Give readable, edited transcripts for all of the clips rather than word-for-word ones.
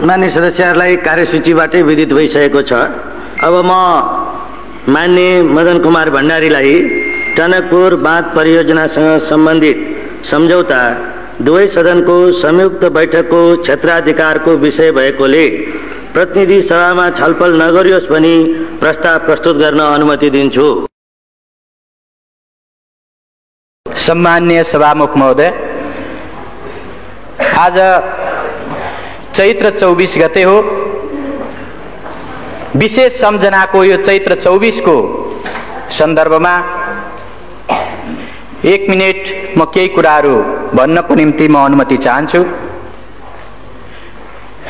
मान्य सदस्यहरूलाई कार्यसूचीबाटै विदित भइसकेको छ। अब म मान्य मदन कुमार भण्डारीलाई टनकपुर बाँध परियोजनासँग सम्बन्धित सम्झौता दुवै सदनको संयुक्त बैठकको क्षेत्राधिकारको विषय भएकोले प्रतिनिधि सभामा छलफल नगरियोस् भनी प्रस्ताव प्रस्तुत गर्न अनुमति दिन्छु। सम्मान्य सभामुख महोदय, आज चैत्र 24 गते हो। विशेष सम्झनाको यो चैत्र 24 को सन्दर्भमा 1 मिनेट म केही कुराहरू भन्नको निम्ति म अनुमति चाहन्छु।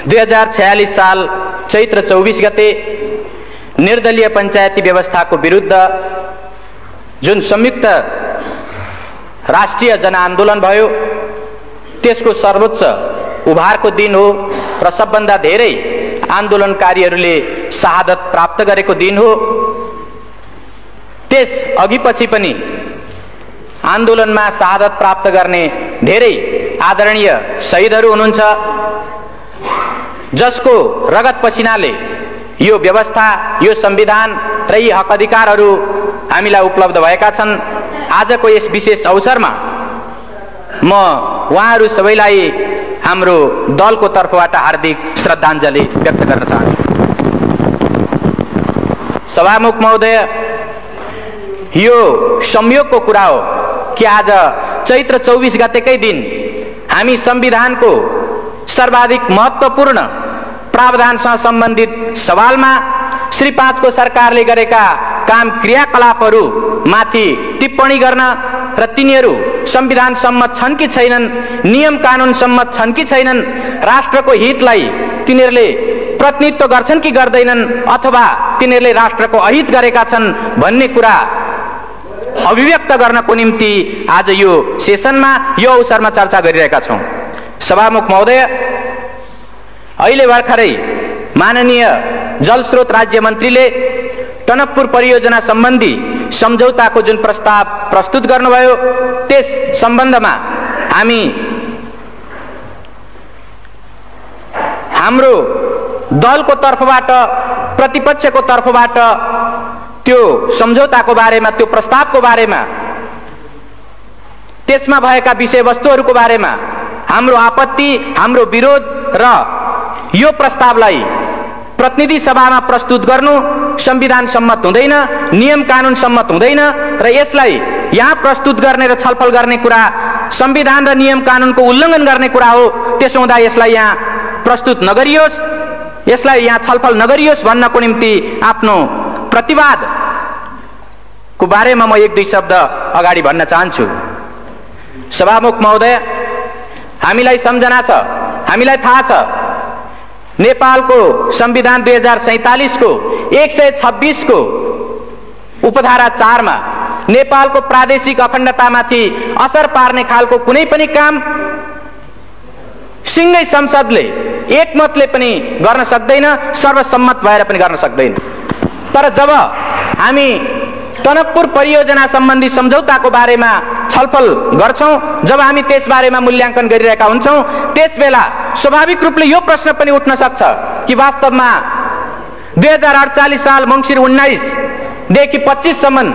2046 साल चैत्र 24 गते निर्दलीय पञ्चायती व्यवस्थाको विरुद्ध जुन संयुक्त राष्ट्रिय जनआन्दोलन भयो, त्यसको सर्वोच्च उभारको दिन हो र सबभन्दा धेरै आन्दोलनकारीहरूले शहादत प्राप्त गरेको दिन हो। त्यस अघिपछि पनि आन्दोलनमा शहादत प्राप्त गर्ने धेरै आदरणीय शहीदहरू हुनुहुन्छ, जसको रगत पसिनाले यो व्यवस्था, यो संविधान र यी हक अधिकारहरू हामीलाई उपलब्ध भएका छन्। आजको यस विशेष अवसरमा म उहाँहरू सबैलाई हाम्रो दलको तर्फबाट हार्दिक श्रद्धाञ्जली व्यक्त गर्न चाहन्छु। सभामुख महोदय, यो संयोगको कुरा हो कि आज चैत्र 24 गतेकै दिन हामी संविधानको सर्वाधिक महत्त्वपूर्ण प्रावधानसँग सम्बन्धित सवालमा श्री 5 को सरकारले गरेका काम क्रियाकलापहरू माथि टिप्पणी गर्न र तिनीहरू संविधान सम्मत छन् कि छैनन्, नियम कानुन सम्मत छन् कि छैनन्, राष्ट्रको हितलाई तिनीहरूले प्रतिनिधित्व गर्छन् कि गर्दैनन्, अथवा तिनीहरूले राष्ट्रको अहित गरेका छन् भन्ने कुरा अभिव्यक्त गर्नको निम्ति आज यो सेसनमा, यो अवसरमा चर्चा गरिरहेका छौँ। सभामुख महोदय, अहिले भर्खरै माननीय जलस्रोत राज्य मन्त्रीले टनकपुर परियोजना सम्बन्धी सम्झौताको जुन प्रस्ताव प्रस्तुत गर्नुभयो, त्यस सम्बन्धमा हाम्रो दलको तर्फबाट, प्रतिपक्षको तर्फबाट त्यो सम्झौताको बारेमा, त्यो प्रस्तावको बारेमा, त्यसमा भएका विषयवस्तुहरूको बारेमा हाम्रो आपत्ति, हाम्रो विरोध र यो प्रस्तावलाई प्रतिनिधि सभामा प्रस्तुत गर्नु संविधान सम्मत हुँदैन, नियम कानुन सम्मत हुँदैन र यसलाई यहाँ प्रस्तुत गर्ने र छलफल गर्ने कुरा संविधान र नियम कानुनको उल्लङ्घन गर्ने कुरा हो। त्यसो हुँदा यसलाई यहाँ प्रस्तुत नगरियोस्, यसलाई यहाँ छलफल नगरियोस् भन्नको निम्ति आफ्नो प्रतिवादको बारेमा म 1-2 शब्द अगाडि भन्न चाहन्छु। सभामुख महोदय, हामीलाई सम्झना छ, हामीलाई थाहा छ, नेपालको संविधान 2047 को 126 को उपधारा 4 मा नेपालको प्रादेशिक अखण्डतामाथि असर पार्ने खालको कुनै पनि काम सिंगै संसदले एकमतले पनि गर्न सक्दैन, सर्वसम्मत भएर पनि गर्न सक्दैन। तर जब हामी टनकपुर परियोजना सम्बन्धी सम्झौताको बारेमा छलफल गर्छौं, जब हामी त्यस बारेमा मूल्याङ्कन गरिरहेका हुन्छौं, त्यसबेला स्वाभाविक रूपले यो प्रश्न पनि उठ्न सक्छ कि वास्तवमा 2048 साल मङ्सिर 19 देखि 25 सम्म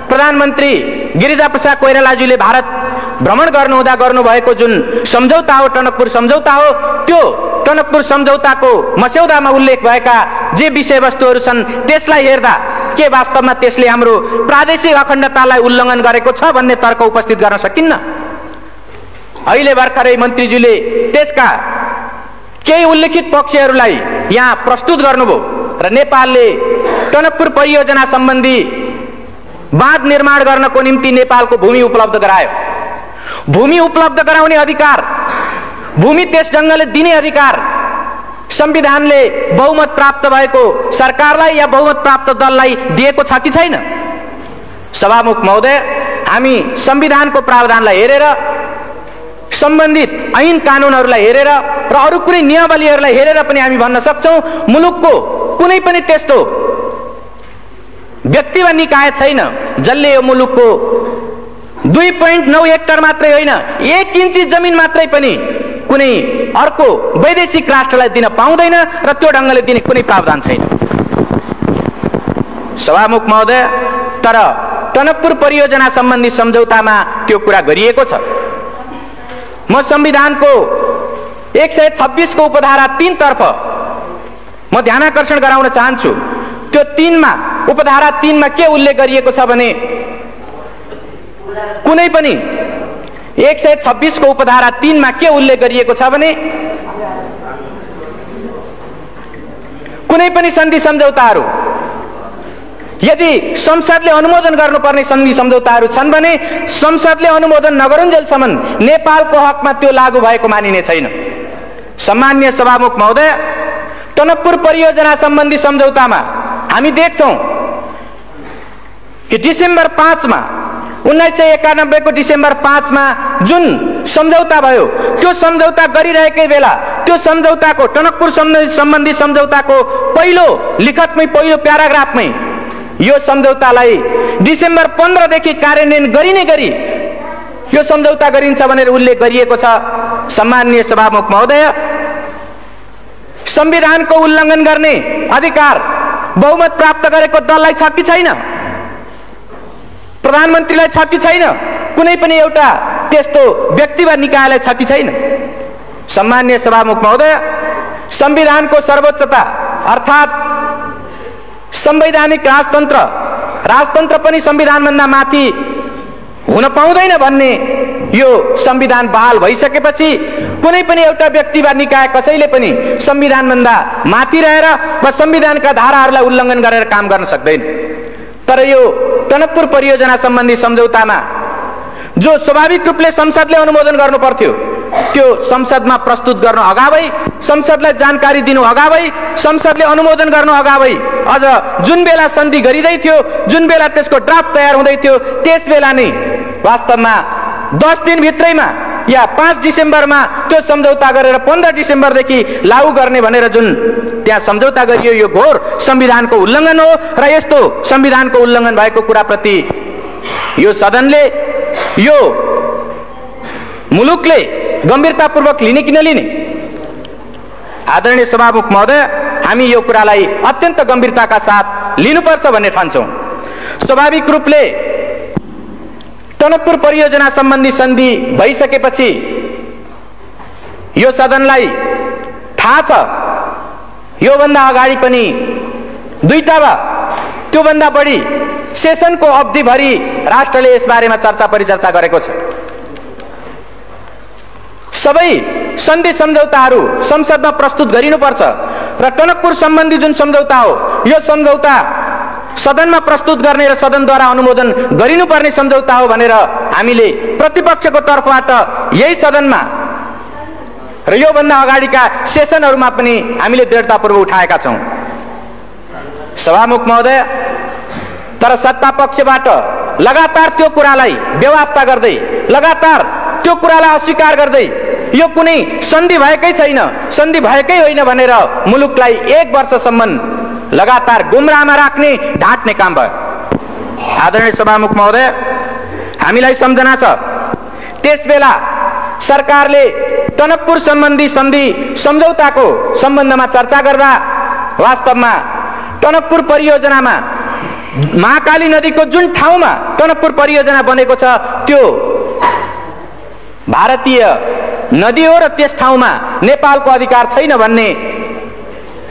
प्रधानमन्त्री गिरिजाप्रसाद कोइरालाज्यूले भारत भ्रमण गर्नुहुँदा गर्नुभएको जुन सम्झौता हो, टनकपुर सम्झौता हो, त्यो टनकपुर सम्झौताको मस्यौदामा उल्लेख भएका जे विषयवस्तुहरू छन् त्यसलाई हेर्दा के वास्तवमा त्यसले हाम्रो प्रादेशिक अखण्डतालाई उल्लङ्घन गरेको छ भन्ने तर्क उपस्थित गर्न सकिन्न। अहिले भर्खरै मन्त्रीज्यूले त्यसका केही उल्लेखित पक्षहरूलाई यहाँ प्रस्तुत गर्नुभयो र नेपालले टनकपुर परियोजना सम्बन्धी बाँध निर्माण गर्नको निम्ति नेपालको भूमि उपलब्ध गरायो। भूमि उपलब्ध गराउने अधिकार, भूमि त्यस ढङ्गले दिने अधिकार संविधानले बहुमत प्राप्त भएको सरकारलाई या बहुमत प्राप्त दललाई दिएको छ कि छैन? सभामुख महोदय, हामी संविधानको प्रावधानलाई हेरेर, सम्बन्धित ऐन कानुनहरूलाई हेरेर र अरू कुनै नियमावलीहरूलाई हेरेर पनि हामी भन्न सक्छौं मुलुकको कुनै पनि त्यस्तो व्यक्ति वा निकाय छैन जसले यो मुलुकको 2.9 हेक्टर मात्रै होइन 1 इन्ची जमिन मात्रै पनि कुनै अर्को वैदेशिक राष्ट्रलाई दिन पाउँदैन र त्यो ढङ्गले दिने कुनै प्रावधान छैन। सभामुख महोदय, तर टनकपुर परियोजना सम्बन्धी सम्झौतामा त्यो कुरा गरिएको छ। म संविधानको 126 को उपधारा 3 तर्फ म ध्यानाकर्षण गराउन चाहन्छु। त्यो 3 मा उपधारा 3 मा के उल्लेख गरिएको छ भने कुनै पनि 126 को उपधारा 3 मा के उल्लेख गरिएको छ भने कुनै पनि सन्धि सम्झौताहरू यदि संसदले अनुमोदन गर्नुपर्ने सन्धि सम्झौताहरू छन् भने संसदले अनुमोदन नगरुन्जेलसम्म नेपालको हकमा त्यो लागू भएको मानिने छैन। सम्माननीय सभामुख महोदय, टनकपुर परियोजना सम्बन्धी सम्झौतामा हामी देख्छौं कि डिसेम्बर 5 मा 1991 को डिसेम्बर 5 मा जुन सम्झौता भयो त्यो सम्झौता गरिरहेकै बेला त्यो सम्झौताको टनकपुर सम्बन्धी सम्झौताको पहिलो लिखतमै पहिलो प्याराग्राफमै यो सम्झौतालाई डिसेम्बर 15 देखि कार्यान्वयन गरिने गरी यो सम्झौता गरिन्छ भनेर उल्लेख गरिएको छ। सम्माननीय सभामुख महोदय, संविधानको उल्लङ्घन गर्ने अधिकार बहुमत प्राप्त गरेको दललाई छ कि छैन? प्रधानमन्त्रीलाई छ कि छैन? कुनै पनि एउटा त्यस्तो व्यक्ति वा निकायलाई छ कि छैन? सम्माननीय सभामुख महोदय, संविधानको सर्वोच्चता अर्थात् संवैधानिक राजतन्त्र पनि संविधानभन्दा माथि हुन पाउँदैन भन्ने यो संविधान बहाल भइसकेपछि कुनै पनि एउटा व्यक्ति वा निकाय कसैले पनि संविधानभन्दा माथि रहेर वा संविधानका धाराहरूलाई उल्लङ्घन गरेर काम गर्न सक्दैन। तर यो टनकपुर परियोजना सम्बन्धी सम्झौतामा जो स्वाभाविक रूपले संसदले अनुमोदन गर्नु पर्थ्यो त्यो संसदमा प्रस्तुत गर्न अगावै, संसदलाई जानकारी दिनु अगावै, संसदले अनुमोदन गर्नु अगावै अझ जुन बेला सन्धि गरिँदै थियो, जुन बेला त्यसको ड्राफ्ट तयार हुँदै थियो, त्यस बेला नै वास्तवमा 10 दिन भित्रैमा या 5 डिसेम्बरमा त्यो सम्झौता गरेर 15 डिसेम्बरदेखि लागू गर्ने भनेर जुन त्यहाँ सम्झौता गरियो यो घोर संविधानको उल्लङ्घन हो र यस्तो संविधानको उल्लङ्घन भएको कुराप्रति यो सदनले, यो मुलुकले गम्भीरतापूर्वक लिने कि नलिने? आदरणीय सभामुख महोदय, हामी यो कुरालाई अत्यन्त गम्भीरताका साथ लिनुपर्छ भन्ने ठान्छौं। स्वाभाविक रूपले टनकपुर परियोजना सम्बन्धी सन्धि भइसकेपछि यो सदनलाई थाहा छ योभन्दा अगाडि पनि 2टा वा त्योभन्दा बढी सेसनको अवधिभरि राष्ट्रले यसबारेमा चर्चा परिचर्चा गरेको छ। सबै सन्धि सम्झौताहरू संसदमा प्रस्तुत गरिनुपर्छ र टनकपुर सम्बन्धी जुन सम्झौता हो यो सम्झौता सदनमा प्रस्तुत गर्ने र सदनद्वारा अनुमोदन गरिनुपर्ने सम्झौता हो भनेर हामीले प्रतिपक्षको तर्फबाट यही सदनमा र योभन्दा अगाडिका सेसनहरूमा पनि हामीले दृढतापूर्वक उठाएका छौं। सभामुख महोदय, तर सत्ता पक्षबाट लगातार त्यो कुरालाई बेवास्ता गर्दै, लगातार त्यो कुरालाई अस्वीकार गर्दै यो कुनै सन्धि भएकै छैन, सन्धि भएकै होइन भनेर मुलुकलाई 1 वर्षसम्म लगातार गुमराहमा राख्ने, ढाँट्ने काम भयो। आदरणीय सभामुख महोदय, हामीलाई सम्झना छ त्यसबेला सरकारले टनकपुर सम्बन्धी सन्धि सम्झौताको सम्बन्धमा चर्चा गर्दा वास्तवमा टनकपुर परियोजनामा महाकाली नदीको जुन ठाउँमा टनकपुर परियोजना बनेको छ त्यो भारतीय नदी हो र त्यस ठाउँमा नेपालको अधिकार छैन भन्ने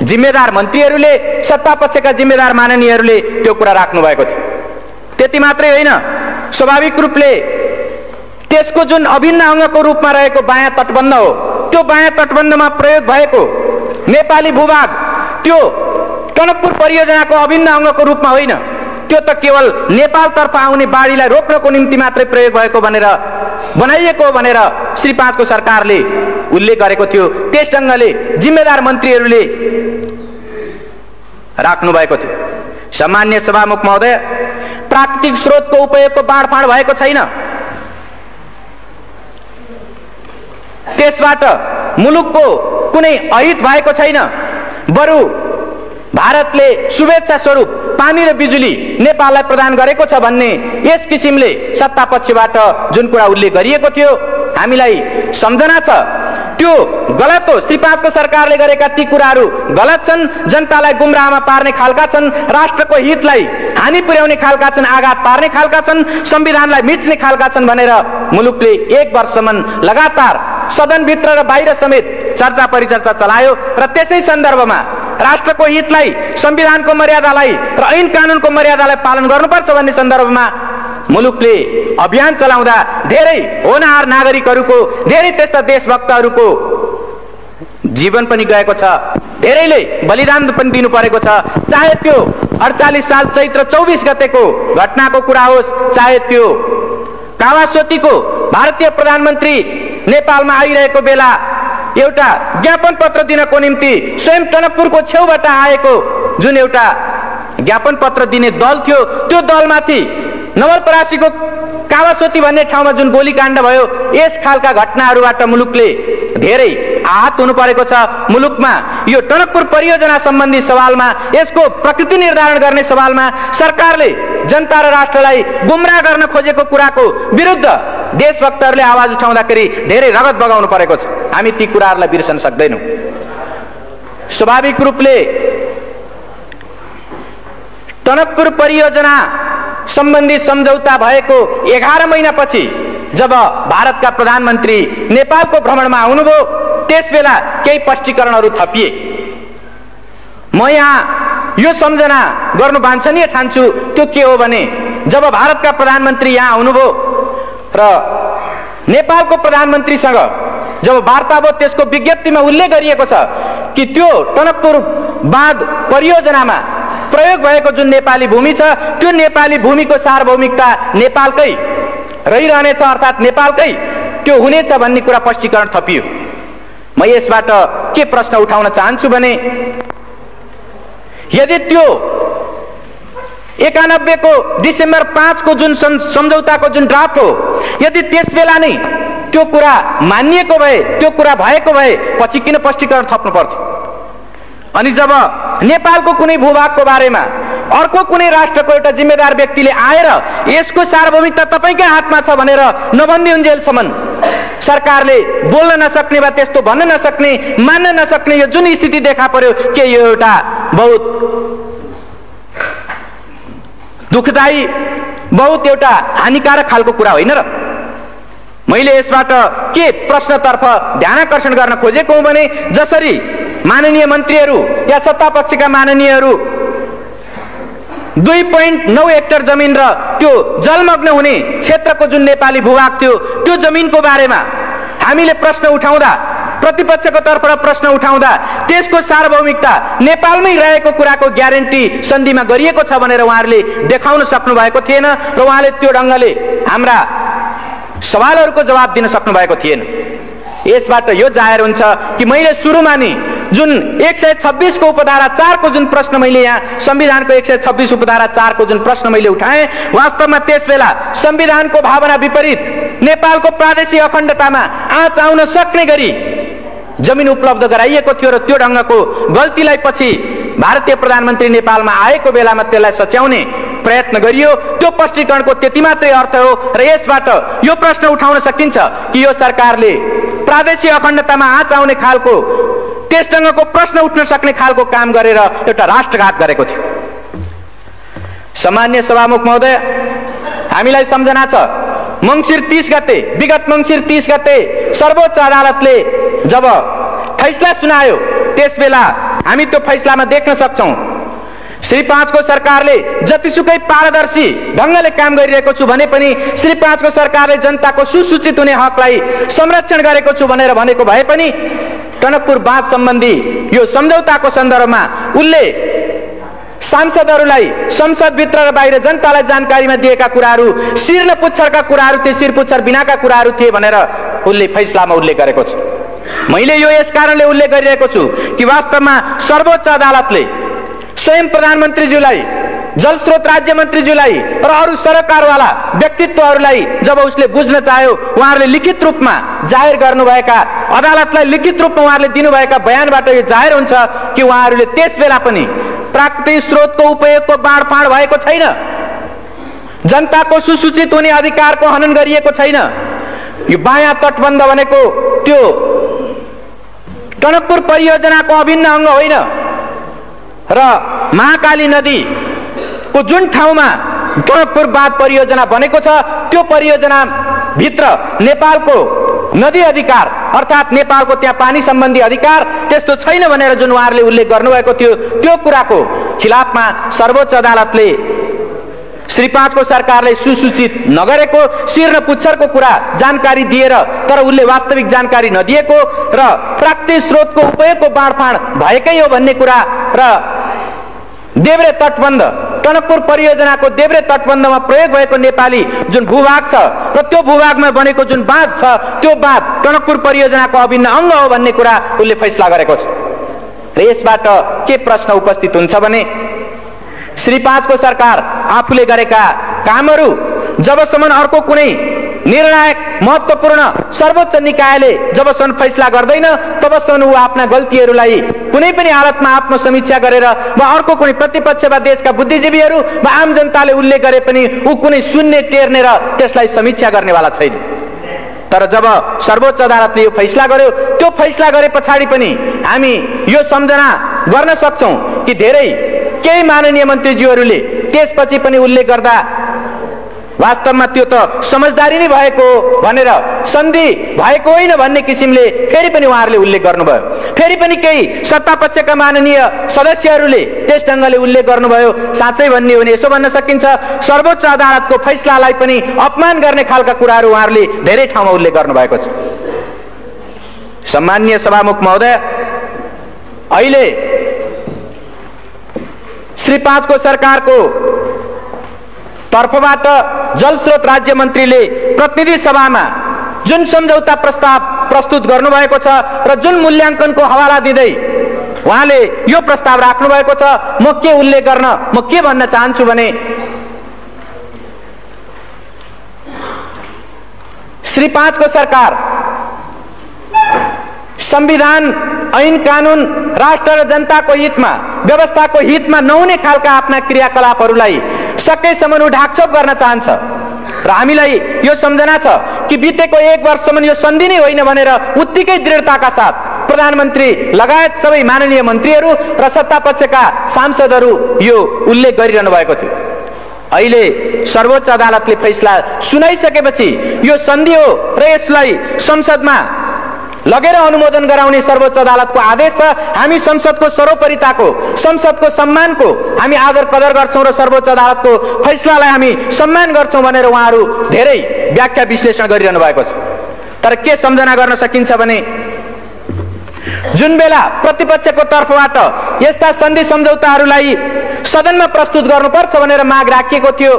जिम्मेदार मन्त्रीहरूले, सत्तापक्षका जिम्मेदार माननीयहरूले त्यो कुरा राख्नु भएको थियो। त्यति मात्रै होइन, स्वाभाविक रूपले त्यसको जुन अभिन्न अङ्गको रूपमा रहेको बायाँ तटबन्ध हो त्यो बायाँ तटबन्धमा प्रयोग भएको नेपाली भूभाग त्यो टनकपुर परियोजनाको अभिन्न अङ्गको रूपमा होइन, त्यो त केवल नेपालतर्फ आउने बाढीलाई रोक्नको निम्ति मात्रै प्रयोग भएको भनेर बनाइएको भनेर श्री 5 को सरकारले उल्लेख गरेको थियो। त्यस ढङ्गले जिम्मेदार मन्त्रीहरूले राख्नु भएको थियो। सम्माननीय सभामुख महोदय, प्राकृतिक स्रोतको उपयोगको बाँडफाँड भएको छैन, त्यसबाट मुलुकको कुनै अहित भएको छैन, बरु भारतले शुभेच्छा स्वरूप पानी र बिजुली नेपाललाई प्रदान गरेको छ भन्ने यस किसिमले सत्तापक्षबाट जुन कुरा उल्लेख गरिएको थियो हामीलाई सम्झना छ। त्यो गलत हो। श्री 5 को सरकारले गरेका ती कुराहरू गलत छन्, जनतालाई गुमराहमा पार्ने खालका छन्, राष्ट्रको हितलाई हानि पुर्याउने खालका छन्, आघात पार्ने खालका छन्, संविधानलाई मिच्ने खालका छन् भनेर मुलुकले 1 वर्षसम्म लगातार सदनभित्र र बाहिर समेत चर्चा परिचर्चा चलायो र त्यसै सन्दर्भमा राष्ट्रको हितलाई, संविधानको मर्यादालाई र ऐन कानुनको मर्यादालाई पालन गर्नुपर्छ भन्ने सन्दर्भमा मुलुकले अभियान चलाउँदा धेरै होनहार नागरिकहरूको, धेरै त्यस्ता देशभक्तहरूको जीवन पनि गएको छ, धेरैले बलिदान पनि दिनु परेको छ। चाहे त्यो 48 साल चैत्र 24 गतेको घटनाको कुरा होस्, चाहे त्यो कावासोतीको भारतीय प्रधानमन्त्री नेपालमा आइरहेको बेला एउटा ज्ञापन पत्र दिनको निम्ति स्वयं टनकपुरको छेउबाट आएको जुन एउटा ज्ञापन पत्र दिने दल थियो, त्यो दलमाथि नवलपरासीको कावासोती भन्ने ठाउँमा जुन गोलीकाण्ड भयो, यस खालका घटनाहरूबाट मुलुकले धेरै आहत हुनु परेको छ। मुलुकमा यो टनकपुर परियोजना सम्बन्धी सवालमा, यसको प्रकृति निर्धारण गर्ने सवालमा सरकारले जनता र राष्ट्रलाई गुमराह गर्न खोजेको कुराको विरुद्ध देशभक्तहरूले आवाज उठाउँदाखेरि धेरै रगत बगाउनु परेको छ। हामी ती कुराहरूलाई बिर्सन सक्दैनौँ। स्वाभाविक रूपले टनकपुर परियोजना सम्बन्धी सम्झौता भएको 11 महिनापछि जब भारतका प्रधानमन्त्री नेपालको भ्रमणमा आउनुभयो, त्यसबेला केही स्पष्टीकरणहरू थपिए। म यहाँ यो सम्झना गर्नु वाञ्छनीय ठान्छु। त्यो के हो भने, जब भारतका प्रधानमन्त्री यहाँ आउनुभयो र नेपालको प्रधानमन्त्रीसँग जब वार्ता भयो, त्यसको विज्ञप्तिमा उल्लेख गरिएको छ कि त्यो टनकपुर बाँध परियोजनामा प्रयोग भएको जुन नेपाली भूमि छ, त्यो नेपाली भूमिको सार्वभौमिकता नेपालकै रहिरहनेछ, अर्थात् नेपालकै त्यो हुनेछ भन्ने कुरा स्पष्टीकरण थपियो। म यसबाट के प्रश्न उठाउन चाहन्छु भने, यदि त्यो 91 को डिसेम्बर 5 को जुन सम्झौताको जुन ड्राफ्ट हो, यदि त्यस बेला नै त्यो कुरा मानिएको भए, त्यो कुरा भएको भए पछि किन स्पष्टीकरण थप्नु पर्थ्यो? अनि जब नेपालको कुनै भूभागको बारेमा अर्को कुनै राष्ट्रको एउटा जिम्मेदार व्यक्तिले आएर यसको सार्वभौमिकता तपाईकै हातमा छ भनेर नभन्दिउन्जेलसम्म सरकारले बोल्न नसक्ने वा त्यस्तो भन्न नसक्ने, मान्न नसक्ने यो जुन स्थिति देखा पर्यो, के यो एउटा बहुत दुःखदायी, बहुत एउटा हानिकारक खालको कुरा होइन र? मैले यसबाट के प्रश्नतर्फ ध्यानाकर्षण गर्न खोजेको हुँ भने, जसरी माननीय मन्त्रीहरू या सत्ता पक्षका माननीयहरू 2.9 हेक्टर जमिन र त्यो जलमग्न हुने क्षेत्रको जुन नेपाली भूभाग थियो, त्यो जमिनको बारेमा हामीले प्रश्न उठाउँदा, प्रतिपक्षको तर्फबाट प्रश्न उठाउँदा त्यसको सार्वभौमिकता नेपालमै रहेको कुराको ग्यारेन्टी सन्धिमा गरिएको छ भनेर उहाँहरूले देखाउन सक्नु भएको थिएन र उहाँले त्यो ढङ्गले हाम्रा सवालहरूको जवाब दिन सक्नु भएको थिएन। यसबाट यो जाहेर हुन्छ कि मैले सुरुमा नि जुन 126 को उपधारा 4 को जुन प्रश्न मैले यहाँ संविधानको 126 उपधारा 4 को जुन प्रश्न मैले उठाएँ, वास्तवमा त्यसबेला संविधानको भावना विपरीत नेपालको प्रादेशिक अखण्डतामा आँच आउन सक्ने गरी जमिन उपलब्ध गराइएको थियो र त्यो ढङ्गको गल्तीलाई पछि भारतीय प्रधानमन्त्री नेपालमा आएको बेलामा त्यसलाई सच्याउने प्रयत्न गरियो। त्यो स्पष्टीकरणको त्यति मात्रै अर्थ हो र यसबाट यो प्रश्न उठाउन सकिन्छ कि यो सरकारले प्रादेशिक अखण्डतामा आँच आउने खालको, त्यस ढङ्गको प्रश्न उठ्न सक्ने खालको काम गरेर एउटा राष्ट्रघात गरेको थियो। सम्मान्य सभामुख महोदय, हामीलाई सम्झना छ, मङ्सिर 30 गते, विगत मङ्सिर 30 गते सर्वोच्च अदालतले जब फैसला सुनायो, त्यसबेला हामी त्यो फैसलामा देख्न सक्छौं श्री 5 को सरकारले जतिसुकै पारदर्शी ढङ्गले काम गरिरहेको छु भने पनि श्री 5 को सरकारले जनताको सुसूचित हुने हकलाई संरक्षण गरेको छु भनेर भनेको भए पनि टनकपुर बाँध सम्बन्धी यो सम्झौताको सन्दर्भमा उनले सांसदहरूलाई संसदभित्र र बाहिर जनतालाई जानकारीमा दिएका कुराहरू शिर न पुच्छरका कुराहरू थिए, शिर पुच्छर बिनाका कुराहरू थिए भनेर उनले फैसलामा उल्लेख गरेको छ। मैले यो यस कारणले उल्लेख गरिरहेको छु कि वास्तवमा सर्वोच्च अदालतले स्वयं प्रधानमन्त्रीज्यूलाई, जलस्रोत राज्य मन्त्रीज्यूलाई र अरू सरकारवाला व्यक्तित्वहरूलाई जब उसले बुझ्न चाह्यो, उहाँहरूले लिखित रूपमा जाहेर गर्नुभएका, अदालतलाई लिखित रूपमा उहाँहरूले दिनुभएका बयानबाट यो जाहेर हुन्छ कि उहाँहरूले त्यसबेला पनि प्राकृतिक स्रोतको उपयोगको बाँडफाँड भएको छैन, जनताको सुसूचित हुने अधिकारको हनन गरिएको छैन। यो बायाँ तटबन्ध भनेको त्यो टनकपुर परियोजनाको अभिन्न अंग होइन र महाकाली नदीको जुन ठाउँमा टनकपुर बाँध परियोजना बनेको छ त्यो परियोजना भित्र नेपालको नदी अधिकार अर्थात् नेपालको त्यहाँ पानी सम्बन्धी अधिकार त्यस्तो छैन भनेर जुन उहाँहरूले उल्लेख गर्नुभएको थियो त्यो कुराको खिलाफमा सर्वोच्च अदालतले श्री 5 को सरकारले सुसूचित नगरेको शिर र पुच्छरको कुरा जानकारी दिएर तर उसले वास्तविक जानकारी नदिएको र प्राकृतिक स्रोतको उपयोगको बाँडफाँड भएकै हो भन्ने कुरा र देब्रे तटबन्ध टनकपुर परियोजनाको देब्रे तटबन्धमा प्रयोग भएको नेपाली जुन भूभाग छ र त्यो भूभागमा बनेको जुन बाँध छ त्यो बाँध टनकपुर परियोजनाको अभिन्न अंग हो भन्ने कुरा उसले फैसला गरेको छ। र यसबाट के प्रश्न उपस्थित हुन्छ भने श्री 5 को सरकार आफूले गरेका कामहरू जबसम्म अर्को कुनै निर्णायक महत्त्वपूर्ण सर्वोच्च निकायले जबसम्म फैसला गर्दैन तबसम्म ऊ आफ्ना गल्तीहरूलाई कुनै पनि हालतमा आत्मसमीक्षा गरेर वा अर्को कुनै प्रतिपक्ष वा देशका बुद्धिजीवीहरू वा आम जनताले उल्लेख गरे पनि ऊ कुनै शून्य टेर्ने र त्यसलाई समीक्षा गर्नेवाला छैन। तर जब सर्वोच्च अदालतले यो फैसला गर्यो त्यो फैसला गरे पछाडि पनि हामी यो सम्झना गर्न सक्छौं कि धेरै केही माननीय मन्त्रीज्यूहरूले त्यसपछि पनि उल्लेख गर्दा वास्तवमा त्यो त समझदारी नै भएको भनेर सन्धि भएको होइन भन्ने किसिमले फेरि पनि उहाँहरूले उल्लेख गर्नुभयो। फेरि पनि केही सत्तापक्षका माननीय सदस्यहरूले त्यस ढङ्गले उल्लेख गर्नुभयो। साँच्चै भन्ने हो भने यसो भन्न सकिन्छ सर्वोच्च अदालतको फैसलालाई पनि अपमान गर्ने खालका कुराहरू उहाँहरूले धेरै ठाउँमा उल्लेख गर्नुभएको छ। सम्माननीय सभामुख महोदय, अहिले श्री 5 को सरकारको तर्फबाट जलस्रोत राज्य मन्त्रीले प्रतिनिधि सभामा जुन सम्झौता प्रस्ताव प्रस्तुत गर्नुभएको छ र जुन मूल्याङ्कनको हवाला दिँदै उहाँले यो प्रस्ताव राख्नु भएको छ म के उल्लेख गर्न म के भन्न चाहन्छु भने श्री 5 को सरकार संविधान ऐन कानून राष्ट्र र जनताको हितमा व्यवस्थाको हितमा नहुने खालका आफ्ना क्रियाकलापहरूलाई सकेसम्म ढाकछोप गर्न चाहन्छ र हामीलाई यो सम्झना छ कि बितेको 1 वर्षसम्म यो सन्धि नै होइन भनेर उत्तिकै दृढताका साथ प्रधानमन्त्री लगायत सबै माननीय मन्त्रीहरू र सत्तापक्षका सांसदहरू यो उल्लेख गरिरहनु भएको थियो। अहिले सर्वोच्च अदालतले फैसला सुनाइसकेपछि यो सन्धि हो र यसलाई संसदमा लगेर अनुमोदन गराउने सर्वोच्च अदालतको आदेश छ। हामी संसदको सर्वोपरिताको संसदको सम्मानको हामी आदर कदर गर्छौं र सर्वोच्च अदालतको फैसलालाई हामी सम्मान गर्छौं भनेर उहाँहरू धेरै व्याख्या विश्लेषण गरिरहनु भएको छ। तर के सम्झना गर्न सकिन्छ भने जुन बेला प्रतिपक्षको तर्फबाट यस्ता सन्धि सम्झौताहरूलाई सदनमा प्रस्तुत गर्नुपर्छ भनेर माग राखिएको थियो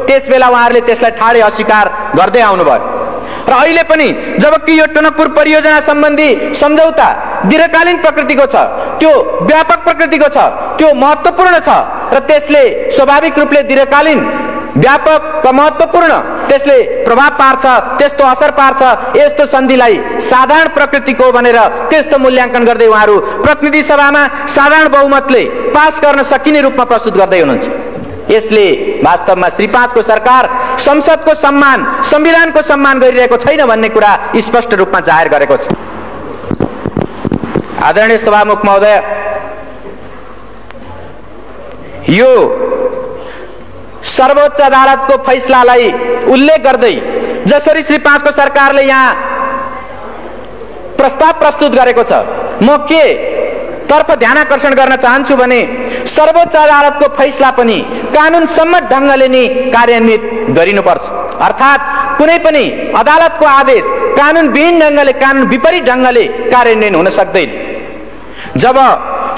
त्यसबेला उहाँहरूले त्यसलाई ठाडै अस्वीकार गर्दै आउनुभयो र अहिले पनि जबकि यो टनकपुर परियोजना सम्बन्धी सम्झौता दीर्घकालीन प्रकृतिको छ, त्यो व्यापक प्रकृतिको छ, त्यो महत्त्वपूर्ण छ र त्यसले स्वाभाविक रूपले दीर्घकालीन व्यापक र महत्त्वपूर्ण त्यसले प्रभाव पार्छ, त्यस्तो असर पार्छ। यस्तो सन्धिलाई साधारण प्रकृतिको भनेर त्यस्तो मूल्याङ्कन गर्दै उहाँहरू प्रतिनिधि सभामा साधारण बहुमतले पास गर्न सकिने रूपमा प्रस्तुत गर्दै हुनुहुन्छ। यसले वास्तवमा श्री 5 को सरकार संसदको सम्मान संविधानको सम्मान गरिरहेको छैन भन्ने कुरा स्पष्ट रूपमा जाहेर गरेको छ। आदरणीय सभामुख महोदय, यो सर्वोच्च अदालतको फैसलालाई उल्लेख गर्दै जसरी श्री 5 को सरकारले यहाँ प्रस्ताव प्रस्तुत गरेको छ म के तर्फ ध्यानआकर्षण गर्न चाहन्छु भने सर्वोच्च अदालतको फैसला पनि कानून सम्मत ढंगले नै कार्यान्वित गरिनुपर्छ। अर्थात् कुनै पनि अदालतको आदेश कानून विहीन ढंगले कानून विपरीत ढंगले कार्यान्वयन हुन सक्दैन। जब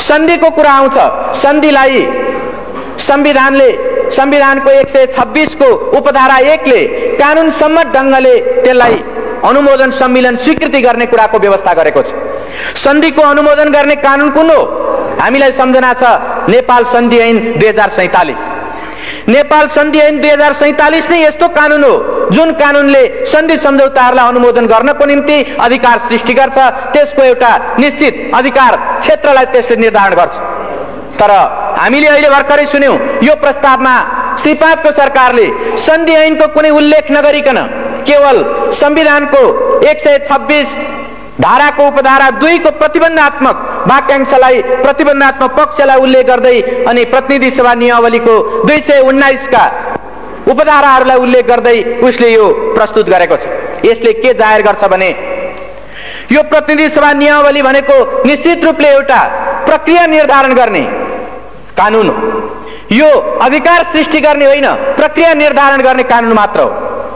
सन्धिको कुरा आउँछ सन्धिलाई संविधानको 126 को उपधारा 1 ले कानून सम्मत ढंगले त्यसलाई अनुमोदन सम्मेलन स्वीकृति गर्ने कुराको व्यवस्था गरेको छ। सन्धिको अनुमोदन गर्ने कानून कुन हो? हामीलाई सम्झना छ नेपाल सन्धि ऐन 2047। नेपाल सन्धि ऐन 2047 नै यस्तो कानून हो जुन कानूनले सन्धि सम्झौताहरूलाई अनुमोदन गर्नको निम्ति अधिकार सृष्टि गर्छ, त्यसको एउटा निश्चित अधिकार क्षेत्रलाई त्यसले निर्धारण गर्छ। तर हामीले अहिले भर्खरै सुन्यौं यो प्रस्तावमा श्री 5 को सरकारले सन्धि ऐनको कुनै उल्लेख नगरिकन केवल संविधानको 126 धाराको उपधारा 2 को प्रतिबन्धात्मक वाक्यांशलाई प्रतिबन्धात्मक पक्षलाई उल्लेख गर्दै अनि प्रतिनिधि सभा नियमावलीको 219 का उपधाराहरूलाई उल्लेख गर्दै उसले यो प्रस्तुत गरेको छ। यसले के जाहेर गर्छ भने यो प्रतिनिधि सभा नियमावली भनेको निश्चित रूपले एउटा प्रक्रिया निर्धारण गर्ने कानून हो। यो अधिकार सृष्टि गर्ने होइन, प्रक्रिया निर्धारण गर्ने कानून मात्र हो।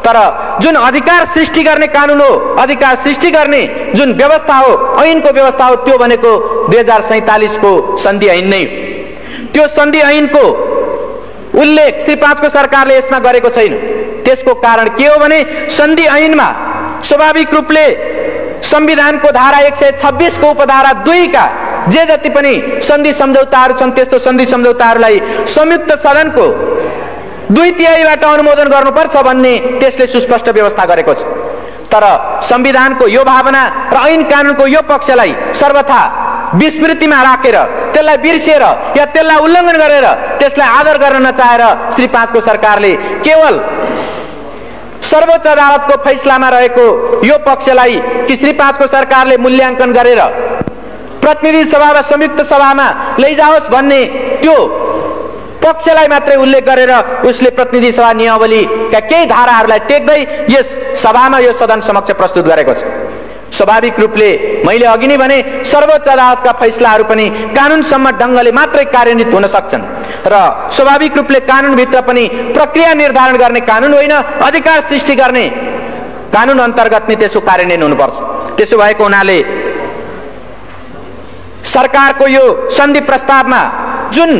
तर जुन अधिकार सृष्टि गर्ने कानून हो, अधिकार सृष्टि गर्ने जुन व्यवस्था हो, ऐनको व्यवस्था हो, त्यो भनेको 2047 को सन्धि ऐन नै हो। त्यो सन्धि ऐनको उल्लेख श्री 5 को सरकारले यसमा गरेको छैन। त्यसको कारण के हो भने सन्धि ऐनमा स्वाभाविक रूपले संविधानको धारा 126 को उपधारा 2 का जे जति पनि सन्धि सम्झौताहरू छन् त्यस्तो सन्धि सम्झौताहरूलाई संयुक्त सदनको 2/3बाट अनुमोदन गर्नुपर्छ भन्ने त्यसले सुस्पष्ट व्यवस्था गरेको छ। तर संविधानको यो भावना र ऐन कानूनको यो पक्षलाई सर्वथा विस्मृतिमा राखेर, त्यसलाई बिर्सेर या त्यसलाई उल्लङ्घन गरेर त्यसलाई आदर गर्न नचाहेर श्री 5 को सरकारले केवल सर्वोच्च अदालतको फैसलामा रहेको यो पक्षलाई कि श्री 5 को सरकारले मूल्याङ्कन गरेर प्रतिनिधि सभा वा संयुक्त सभामा लैजाओस् भन्ने त्यो पक्षलाई मात्रै उल्लेख गरेर उसले प्रतिनिधि सभा नियमावलीका केही धाराहरूलाई टेक्दै यस सभामा यो सदन समक्ष प्रस्तुत गरेको छ। स्वाभाविक रूपले मैले अघि नै भने सर्वोच्च अदालतका फैसलाहरू पनि कानूनसम्म ढङ्गले मात्रै कार्यान्वित हुन सक्छन् र स्वाभाविक रूपले कानूनभित्र पनि प्रक्रिया निर्धारण गर्ने कानून होइन, अधिकार सृष्टि गर्ने कानून अन्तर्गत नै त्यसको कार्यान्वयन हुनुपर्छ। त्यसो भएको हुनाले सरकारको यो सन्धि प्रस्तावमा जुन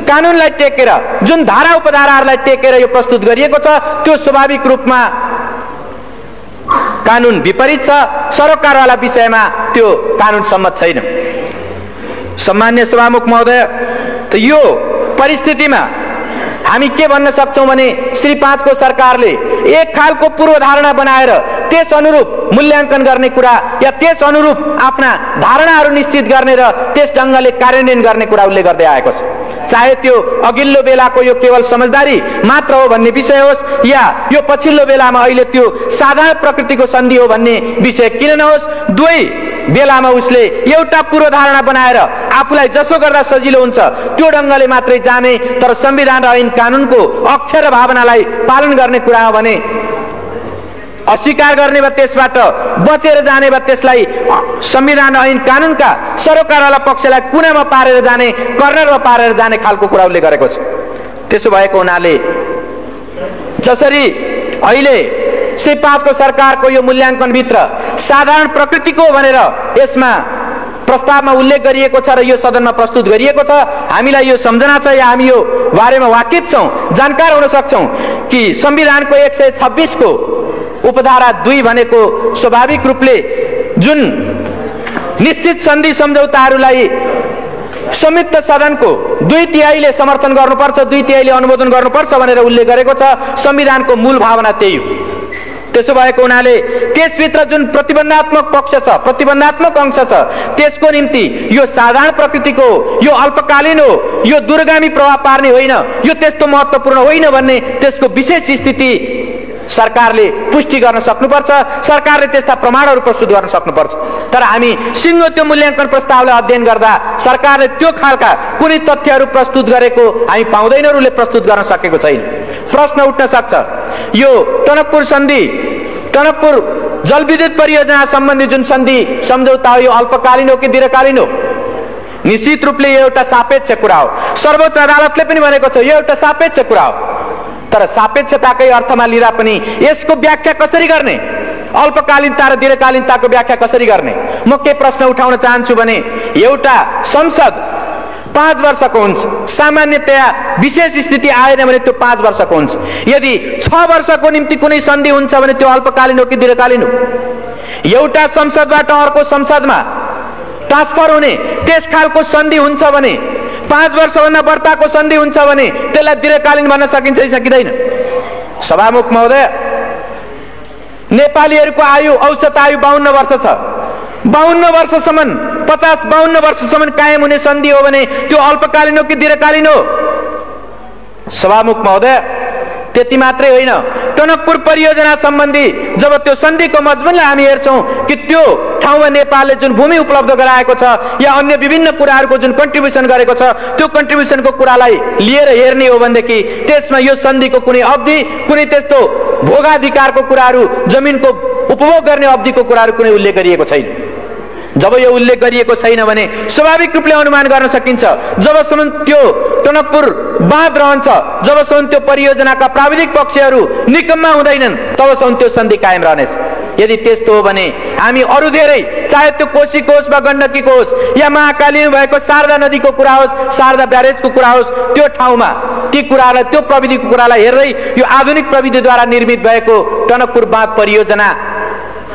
कानूनलाई टेकेर, जुन धारा उपधाराहरूलाई टेकेर यो प्रस्तुत गरिएको छ त्यो स्वाभाविक रूपमा कानून विपरीत छ। सरोकारवाला विषयमा त्यो कानून सम्मत छैन। सम्मान्य सभामुख महोदय, त यो परिस्थितिमा हामी के भन्न सक्छौं भने श्री 5 को सरकारले एक खालको पूर्वधारणा बनाएर त्यस अनुरूप मूल्याङ्कन गर्ने कुरा या त्यस अनुरूप आफ्ना धारणाहरू निश्चित गर्ने र त्यस ढङ्गले कार्यान्वयन गर्ने कुरा उल्लेख गर्दै आएको छ। चाहे त्यो अघिल्लो बेलाको यो केवल समझदारी मात्र हो भन्ने विषय होस् या यो पछिल्लो बेलामा अहिले त्यो साधारण प्रकृतिको सन्धि हो भन्ने विषय किन नहोस्, दुवै बेलामा उसले एउटा पूर्वधारणा बनाएर आफूलाई जसो गर्दा सजिलो हुन्छ त्यो ढङ्गले मात्रै जाने, तर संविधान र ऐन कानूनको अक्षर भावनालाई पालन गर्ने कुरा हो भने अस्वीकार गर्ने वा त्यसबाट बचेर जाने वा त्यसलाई संविधान ऐन कानूनका सरोकारवाला पक्षलाई कुनामा पारेर जाने, कर्नरमा पारेर जाने खालको कुरा उल्लेख गरेको छ। त्यसो भएको हुनाले जसरी अहिले श्री 5 को सरकारको यो मूल्याङ्कन भित्र साधारण प्रकृतिको भनेर यसमा प्रस्तावमा उल्लेख गरिएको छ र यो सदनमा प्रस्तुत गरिएको छ, हामीलाई यो सम्झना छ या हामी यो बारेमा वाकिफ छौं, जानकार हुन सक्छौं कि संविधानको 126 को उपधारा 2 भनेको स्वाभाविक रूपले जुन निश्चित सन्धि सम्झौताहरूलाई संयुक्त सदनको 2/3ले समर्थन गर्नुपर्छ, 2/3ले अनुमोदन गर्नुपर्छ भनेर उल्लेख गरेको छ। संविधानको मूल भावना त्यही हो। त्यसो भएको हुनाले त्यसभित्र जुन प्रतिबन्धात्मक पक्ष छ, प्रतिबन्धात्मक अंश छ, त्यसको निम्ति यो साधारण प्रकृतिको, यो अल्पकालीन हो, यो दूरगामी प्रभाव पार्ने होइन, यो त्यस्तो महत्त्वपूर्ण होइन भन्ने त्यसको विशेष स्थिति सरकारले पुष्टि गर्न सक्नुपर्छ। सरकारले त्यस्ता प्रमाणहरू प्रस्तुत गर्न सक्नुपर्छ। तर हामी सिङ्गो त्यो मूल्याङ्कन प्रस्तावलाई अध्ययन गर्दा सरकारले त्यो खालका कुनै तथ्यहरू प्रस्तुत गरेको हामी पाउँदैनौँ, उसले प्रस्तुत गर्न सकेको छैन। प्रश्न उठ्न सक्छ, यो टनकपुर सन्धि, टनकपुर जलविद्युत परियोजना सम्बन्धी जुन सन्धि सम्झौता हो यो अल्पकालीन हो कि दीर्घकालीन हो? निश्चित रूपले यो एउटा सापेक्ष कुरा हो। सर्वोच्च अदालतले पनि भनेको छ यो एउटा सापेक्ष कुरा हो। तर सापेक्षताकै अर्थमा लिँदा पनि यसको व्याख्या कसरी गर्ने, अल्पकालीनता र दीर्घकालीनताको व्याख्या कसरी गर्ने? म के प्रश्न उठाउन चाहन्छु भने एउटा संसद 5 वर्षको हुन्छ, सामान्यतया विशेष स्थिति आएन भने त्यो 5 वर्षको हुन्छ। यदि 6 वर्षको निम्ति कुनै सन्धि हुन्छ भने त्यो अल्पकालीन हो कि दीर्घकालीन हो? एउटा संसदबाट अर्को संसदमा ट्रान्सफर हुने त्यस खालको सन्धि हुन्छ भने, 5 वर्षभन्दा बढ्ताको सन्धि हुन्छ भने त्यसलाई दीर्घकालीन भन्न सकिन्छ कि सकिँदैन? सभामुख महोदय, नेपालीहरूको आयु औसत आयु 52 वर्ष छ। 52 वर्षसम्म 50-52 वर्षसम्म कायम हुने सन्धि हो भने त्यो अल्पकालीन हो कि दीर्घकालीन हो? सभामुख महोदय, त्यति मात्रै होइन, टनकपुर परियोजना सम्बन्धी जब त्यो सन्धिको मजमुनलाई हामी हेर्छौं कि त्यो ठाउँमा नेपालले जुन भूमि उपलब्ध गराएको छ या अन्य विभिन्न कुराहरूको जुन कन्ट्रिब्युसन गरेको छ, त्यो कन्ट्रिब्युसनको कुरालाई लिएर हेर्ने हो भनेदेखि त्यसमा यो सन्धिको कुनै अवधि, कुनै त्यस्तो भोगाधिकारको कुराहरू, जमिनको उपभोग गर्ने अवधिको कुराहरू कुनै उल्लेख गरिएको छैन। जब यो उल्लेख गरिएको छैन भने स्वाभाविक रूपले अनुमान गर्न सकिन्छ जबसम्म त्यो टनकपुर बाँध रहन्छ, जबसम्म त्यो परियोजनाका प्राविधिक पक्षहरू निकम्मा हुँदैनन्, तबसम्म त्यो सन्धि कायम रहनेछ। यदि त्यस्तो हो भने हामी अरू धेरै, चाहे त्यो कोशीको होस् वा गण्डकीको होस् या महाकालीमा भएको शारदा नदीको कुरा होस्, शारदा ब्यारेजको कुरा होस्, त्यो ठाउँमा ती कुरालाई, त्यो प्रविधिको कुरालाई हेर्दै यो आधुनिक प्रविधिद्वारा निर्मित भएको टनकपुर बाँध परियोजना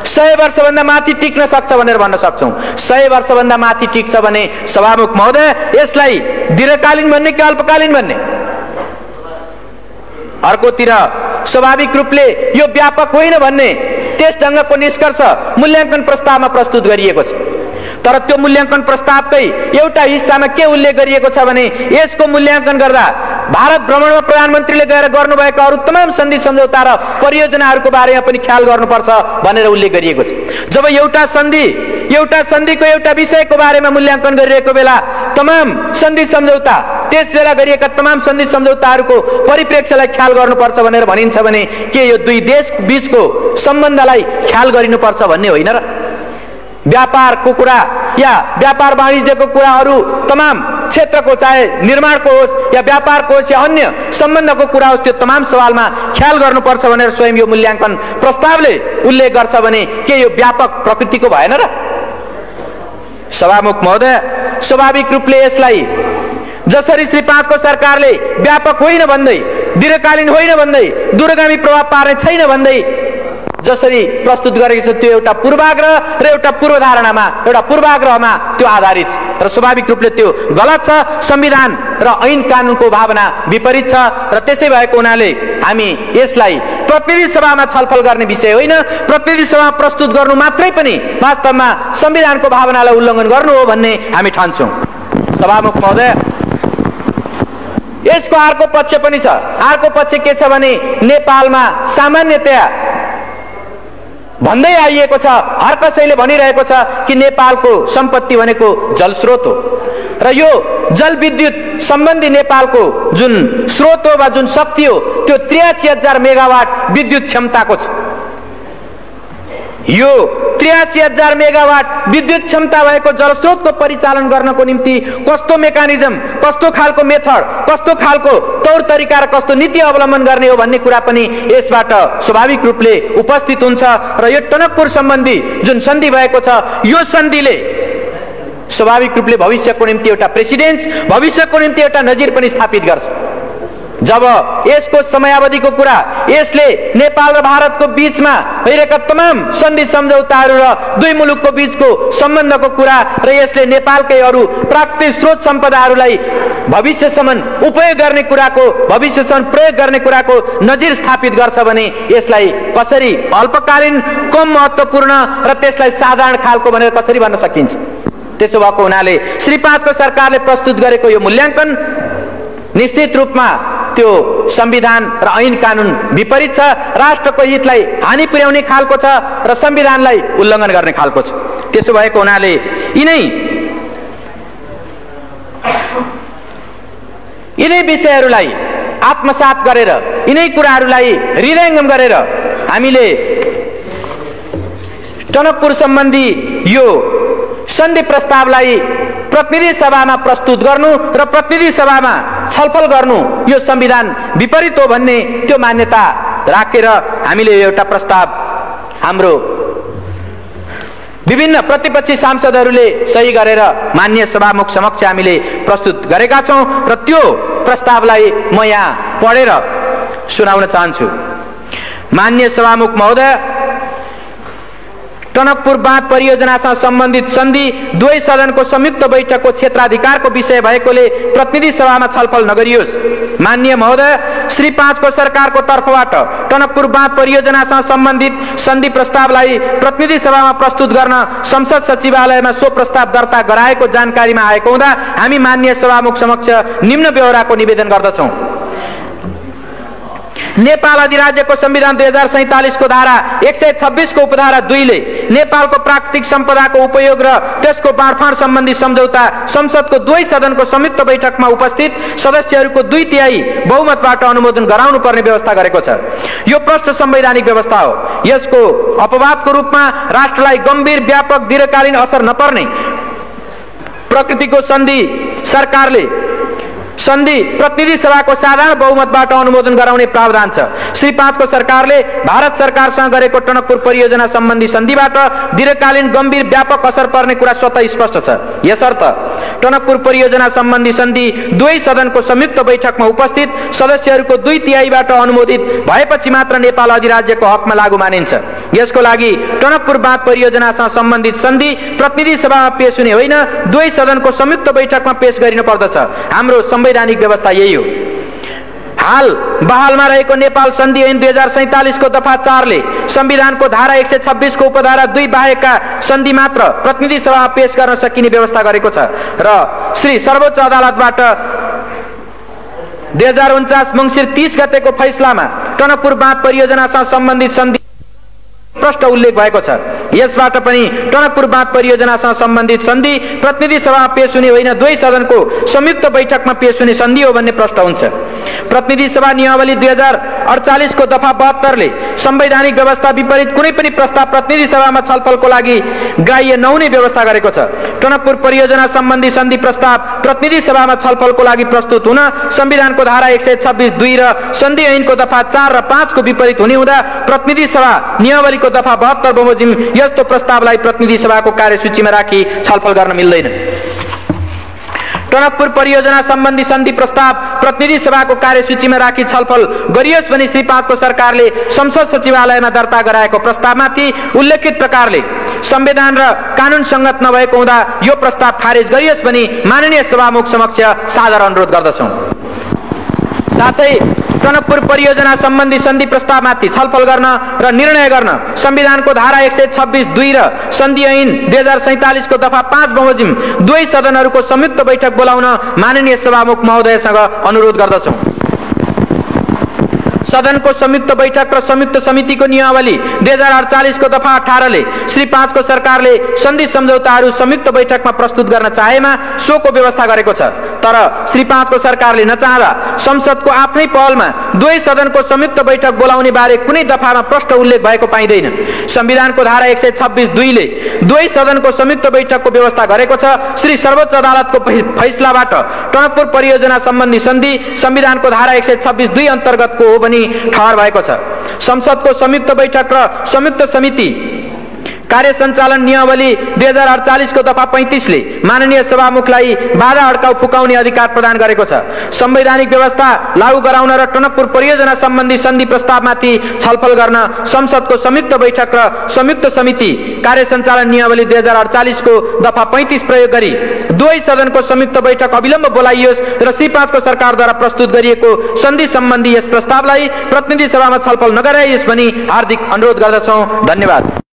100 वर्षभन्दा माथि टिक्न सक्छ भनेर भन्न सक्छौं। 100 वर्षभन्दा माथि टिक्छ भने सभामुख महोदय, यसलाई दीर्घकालीन भन्ने कि अल्पकालीन भन्ने? अर्कोतिर स्वाभाविक रूपले यो व्यापक होइन भन्ने त्यस ढंगको निष्कर्ष मूल्याङ्कन प्रस्तावमा प्रस्तुत गरिएको छ। तर त्यो मूल्याङ्कन प्रस्तावकै एउटा हिस्सामा के उल्लेख गरिएको छ भने यसको मूल्याङ्कन गर्दा भारत भ्रमणमा प्रधानमन्त्रीले गएर गर्नुभएका अरू तमाम सन्धि सम्झौता र परियोजनाहरूको बारेमा पनि ख्याल गर्नुपर्छ भनेर उल्लेख गरिएको छ। जब एउटा सन्धिको एउटा विषयको बारेमा मूल्याङ्कन गरिरहेको बेला तमाम सन्धि सम्झौता, त्यस बेला गरिएका तमाम सन्धि सम्झौताहरूको परिप्रेक्ष्यलाई ख्याल गर्नुपर्छ भनेर भनिन्छ भने के यो दुई देश बीचको सम्बन्धलाई ख्याल गरिनुपर्छ भन्ने होइन र? व्यापारको कुरा या व्यापार वाणिज्यको कुराहरू तमाम क्षेत्रको, चाहे निर्माणको होस् या व्यापारको होस् या अन्य सम्बन्धको कुरा होस्, त्यो तमाम सवालमा ख्याल गर्नुपर्छ भनेर स्वयं यो मूल्याङ्कन प्रस्तावले उल्लेख गर्छ भने के यो व्यापक प्रकृतिको भएन र? सभामुख महोदय, स्वाभाविक रूपले यसलाई जसरी श्री 5 को सरकारले व्यापक होइन भन्दै, दीर्घकालीन होइन भन्दै, दूरगामी प्रभाव पार्ने छैन भन्दै जसरी प्रस्तुत गरेको छ, त्यो एउटा पूर्वाग्रह र एउटा पूर्वधारणामा, एउटा पूर्वाग्रहमा त्यो आधारित छ र स्वाभाविक रूपले त्यो गलत छ। संविधान र ऐन कानूनको भावना विपरीत छ र त्यसै भएको हुनाले हामी यसलाई प्रतिनिधि सभामा छलफल गर्ने विषय होइन, प्रतिनिधि सभामा प्रस्तुत गर्नु मात्रै पनि वास्तवमा संविधानको भावनालाई उल्लङ्घन गर्नु हो भन्ने हामी ठान्छौं। सभामुख महोदय, यसको अर्को पक्ष पनि छ। अर्को पक्ष के छ भने नेपालमा सामान्यतया भन्दै आइएको छ, हर कसैले भनिरहेको छ कि नेपालको सम्पत्ति भनेको जलस्रोत हो र यो जलविद्युत सम्बन्धी नेपालको जुन स्रोत हो वा जुन शक्ति हो त्यो 83,000 मेगावाट विद्युत क्षमताको छ। यो 83,000 मेगावाट विद्युत क्षमता भएको जलस्रोतको परिचालन गर्नको निम्ति कस्तो मेकानिजम, कस्तो खालको मेथड, कस्तो खालको तौर तरिका र कस्तो नीति अवलम्बन गर्ने हो भन्ने कुरा पनि यसबाट स्वाभाविक रूपले उपस्थित हुन्छ र यो टनकपुर सम्बन्धी जुन सन्धि भएको छ, यो सन्धिले स्वाभाविक रूपले भविष्यको निम्ति एउटा प्रेसिडेन्स, भविष्यको निम्ति एउटा नजिर पनि स्थापित गर्छ। जब यसको समयावधिको कुरा, यसले नेपाल र भारतको बीचमा भइरहेका तमाम सन्धि सम्झौताहरू र दुई मुलुकको बीचको सम्बन्धको कुरा र यसले नेपालकै अरू प्राकृतिक स्रोत सम्पदाहरूलाई भविष्यसम्म उपयोग गर्ने कुराको, भविष्यसम्म प्रयोग गर्ने कुराको नजिर स्थापित गर्छ भने यसलाई कसरी अल्पकालीन, कम महत्त्वपूर्ण र त्यसलाई साधारण खालको भनेर कसरी भन्न सकिन्छ? त्यसो भएको हुनाले श्री 5 को सरकारले प्रस्तुत गरेको यो मूल्याङ्कन निश्चित रूपमा त्यो संविधान र ऐन कानून विपरीत छ, राष्ट्रको हितलाई हानि पुर्याउने खालको छ र संविधानलाई उल्लङ्घन गर्ने खालको छ। त्यसो भएको हुनाले यिनै विषयहरूलाई आत्मसात गरेर, यिनै कुराहरूलाई हृदयङ्गम गरेर हामीले टनकपुर सम्बन्धी यो सन्धि प्रस्तावलाई प्रतिनिधि सभामा प्रस्तुत गर्नु र प्रतिनिधि सभामा छलफल गर्नु यो संविधान विपरीत हो भन्ने त्यो मान्यता राखेर हामीले एउटा प्रस्ताव हाम्रो विभिन्न प्रतिपक्षी सांसदहरूले सही गरेर माननीय सभामुख समक्ष हामीले प्रस्तुत गरेका छौं र त्यो प्रस्तावलाई म यहाँ पढेर सुनाउन चाहन्छु। माननीय सभामुख महोदय, टनकपुर बाँध परियोजनासँग सम्बन्धित सन्धि दुवै सदनको संयुक्त बैठकको क्षेत्राधिकारको विषय भएकोले प्रतिनिधि सभामा छलफल नगरियोस्। माननीय महोदय, श्री 5 को सरकारको तर्फबाट टनकपुर बाँध परियोजनासँग सम्बन्धित सन्धि प्रस्तावलाई प्रतिनिधि सभामा प्रस्तुत गर्न संसद सचिवालयमा सो प्रस्ताव दर्ता गराएको जानकारीमा आएको हुँदा हामी माननीय सभामुख समक्ष निम्न ब्यौराको निवेदन गर्दछौं। नेपाल अधिराज्यको संविधान 2047 को धारा 126 को उपधारा 2 ले नेपालको प्राकृतिक सम्पदाको उपयोग र त्यसको बाँडफाँड सम्बन्धी सम्झौता संसदको दुवै सदनको संयुक्त बैठकमा उपस्थित सदस्यहरूको 2/3 बहुमतबाट अनुमोदन गराउनु पर्ने व्यवस्था गरेको छ। यो प्रष्ट संवैधानिक व्यवस्था हो। यसको अपवादको रूपमा राष्ट्रलाई गम्भीर व्यापक दीर्घकालीन असर नपर्ने प्रकृतिको सन्धि प्रतिनिधि सभाको साधारण बहुमतबाट अनुमोदन गराउने प्रावधान छ। श्री 5 को सरकारले भारत सरकारसँग गरेको टनकपुर परियोजना सम्बन्धी सन्धिबाट दीर्घकालीन गम्भीर व्यापक असर पर्ने कुरा स्वतः स्पष्ट छ। यसर्थ टनकपुर परियोजना सम्बन्धी सन्धि दुवै सदनको संयुक्त बैठकमा उपस्थित सदस्यहरूको 2/3बाट अनुमोदित भएपछि मात्र नेपाल अधिराज्यको हकमा लागू मानिन्छ। यसको लागि टनकपुर बाँध परियोजनासँग सम्बन्धित सन्धि प्रतिनिधि सभामा पेश हुने होइन, दुवै सदनको संयुक्त बैठकमा पेश गरिनु पर्दछ। हाम्रो संवैधानिक व्यवस्था यही हो। हाल बहालमा रहेको नेपाल सन्धि ऐन 2047 को दफा 4 ले संविधानको धारा 126 को उपधारा 2 बाहेकका सन्धि मात्र प्रतिनिधि सभामा पेश गर्न सकिने व्यवस्था गरेको छ र श्री सर्वोच्च अदालतबाट 2049 मङ्सिर 30 गतेको फैसलामा टनकपुर बाँध परियोजनासँग सम्बन्धित सन्धि प्रष्ट उल्लेख भएको छ। यसबाट पनि टनकपुर बाँध परियोजनासँग सम्बन्धित सन्धि प्रतिनिधि सभामा पेश हुने होइन, दुवै सदनको संयुक्त बैठकमा पेश हुने सन्धि हो भन्ने प्रष्ट हुन्छ। प्रतिनिधि सभा नियमावली 2048 को दफा 72 ले संवैधानिक व्यवस्था विपरीत कुनै पनि प्रस्ताव प्रतिनिधि सभामा छलफलको लागि ग्राह्य नहुने व्यवस्था गरेको छ। टनकपुर परियोजना सम्बन्धी सन्धि प्रस्ताव प्रतिनिधि सभामा छलफलको लागि प्रस्तुत हुन संविधानको धारा 126(2) र सन्धि ऐनको दफा 4 र 5 को विपरीत हुने हुँदा प्रतिनिधि सभा नियमावलीको दफा 72 बमोजिम यस्तो प्रस्तावलाई प्रतिनिधि सभाको कार्यसूचीमा राखी छलफल गर्न मिल्दैन। टनकपुर परियोजना सम्बन्धी सन्धि प्रस्ताव प्रतिनिधि सभाको कार्यसूचीमा राखी छलफल गरियोस् भने श्री 5 को सरकारले संसद सचिवालयमा दर्ता गराएको प्रस्तावमाथि उल्लेखित प्रकारले संविधान र कानून संगत नभएको हुँदा यो प्रस्ताव खारेज गरियोस् भनी माननीय सभामुख समक्ष सादर अनुरोध गर्दछौं। साथै टनकपुर परियोजना सम्बन्धी सन्धि प्रस्तावमाथि छलफल गर्न र निर्णय गर्न संविधानको धारा 126(2) र सन्धि ऐन 2047 को दफा 5 बमोजिम दुवै सदनहरूको संयुक्त बैठक बोलाउन माननीय सभामुख महोदयसँग अनुरोध गर्दछौं। सदनको संयुक्त बैठक र संयुक्त समितिको नियमावली 2048 को दफा 18 ले श्री 5 को सरकारले सन्धि सम्झौताहरू संयुक्त बैठकमा प्रस्तुत गर्न चाहेमा सोको व्यवस्था गरेको छ। तर श्री 5 को सरकारले नचाहँदा संसदको आफ्नै पहलमा दुवै सदनको संयुक्त बैठक बोलाउने बारे कुनै दफामा प्रष्ट उल्लेख भएको पाइँदैन। संविधानको धारा 126(2) ले दुवै सदनको संयुक्त बैठकको व्यवस्था गरेको छ। श्री सर्वोच्च अदालतको फैसलाबाट टनकपुर परियोजना सम्बन्धी सन्धि संविधानको धारा 126(2) अन्तर्गतको हो भनी ठहर भएको छ। संसदको संयुक्त बैठक र संयुक्त समिति कार्य सञ्चालन नियमावली 2048 को दफा 35 ले माननीय सभामुखलाई बाधा अड्काउ फुकाउने अधिकार प्रदान गरेको छ। संवैधानिक व्यवस्था लागू गराउन र टनकपुर परियोजना सम्बन्धी सन्धि प्रस्तावमाथि छलफल गर्न संसदको संयुक्त बैठक र संयुक्त समिति कार्य सञ्चालन नियमावली 2048 को दफा 35 प्रयोग गरी दुवै सदनको संयुक्त बैठक अविलम्ब बोलाइयोस् र श्री 5 को सरकारद्वारा प्रस्तुत गरिएको सन्धि सम्बन्धी यस प्रस्तावलाई प्रतिनिधि सभामा छलफल नगराइयोस् भनी हार्दिक अनुरोध गर्दछौं। धन्यवाद।